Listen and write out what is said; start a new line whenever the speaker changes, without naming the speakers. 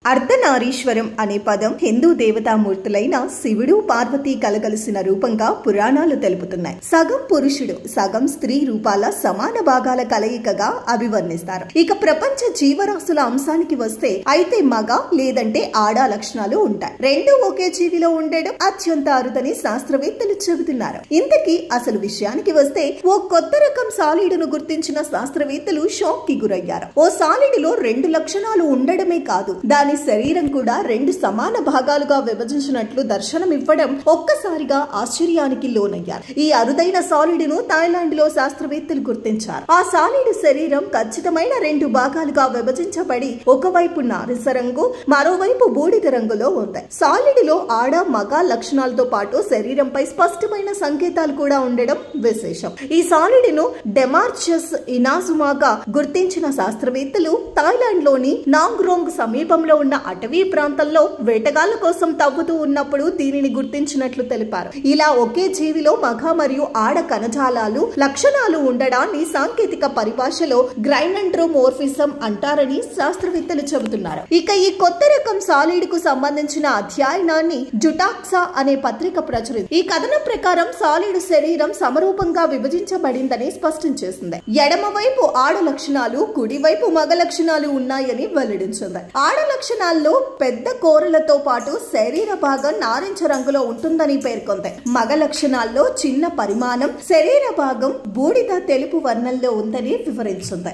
అర్ధనారీశ్వరం అనే పదం హిందూ దేవతామూర్తులైన శివుడు పార్వతి కలగలిసిన రూపంగా పురాణాలు తెలుపుతున్నాయి. సగం పురుషుడు సగం స్త్రీ రూపాల సమాన భాగాల కలయికగా అభివర్ణిస్తారు. ఇక ప్రపంచ జీవరాశుల అంశానికి వస్తే అయితే మగ లేదంటే ఆడ లక్షణాలు ఉంటాయి. రెండు ఒకే జీవిలో ఉండడం అత్యంత అరుదని శాస్త్రవేత్తలు చెబుతున్నారు. ఇంతకీ అసలు విషయానికి వస్తే ఓ కొత్త రకం సాలీడును గుర్తించిన శాస్త్రవేత్తలు షాక్ కి గురయ్యారు. ఓ సాలీడులో రెండు లక్షణాలు ఉండడమే కాదు, దాని శరీరం కూడా రెండు సమాన భాగాలుగా విభజించినట్లు దర్శనమివ్వడం ఒక్కసారిగా ఆశ్చర్యానికి లోనయ్యారు. ఈ అరుదైన సాలిడును థాయిలాండ్ లో శాస్త్రవేత్తలు గుర్తించారు. ఆ సాలిడు శరీరం ఖచ్చితమైన రెండు భాగాలుగా విభజించబడి ఒకవైపు నారింజ రంగు, మరోవైపు బూడిద రంగులో ఉంది. సాలిడులో ఆడ మగ లక్షణాలతో పాటు శరీరంపై స్పష్టమైన సంకేతాలు కూడా ఉండడం విశేషం. ఈ సాలిడును డెమార్చస్ ఇనాజుమాగా గుర్తించిన శాస్త్రవేత్తలు థాయిలాండ్ లోని నాంగ్రోంగ్ సమీపంలో ఉన్న అటవీ ప్రాంతంలో వేటగాళ్ల కోసం తవ్వుతూ ఉన్నప్పుడు దీనిని గుర్తించినట్లు తెలిపారు. ఇలా ఒకే జీవిలో మగ మరియు ఆడ కణజాలాలు లక్షణాలు ఉండడాన్ని సాంకేతిక పరిభాషలో గ్రైనండ్రోమోర్ఫిజం అంటారని శాస్త్రవేత్తలు చెబుతున్నారు. ఇక ఈ కొత్త రకం సాలీడ్ కు సంబంధించిన అధ్యయనాన్ని జుటాక్సా అనే పత్రిక ప్రచురించింది. ఈ కథనం ప్రకారం సాలీడు శరీరం సమరూపంగా విభజించబడిందని స్పష్టం చేసింది. ఎడమవైపు ఆడ లక్షణాలు, కుడివైపు మగ లక్షణాలు ఉన్నాయని వెల్లడించింది. ఆడ లక్షణాల్లో పెద్ద కోరలతో పాటు శరీర భాగం నారింజ రంగులో ఉంటుందని పేర్కొంది. మగ లక్షణాల్లో చిన్న పరిమాణం, శరీర భాగం బూడిద తెలుపు వర్ణంలో ఉందని వివరించింది.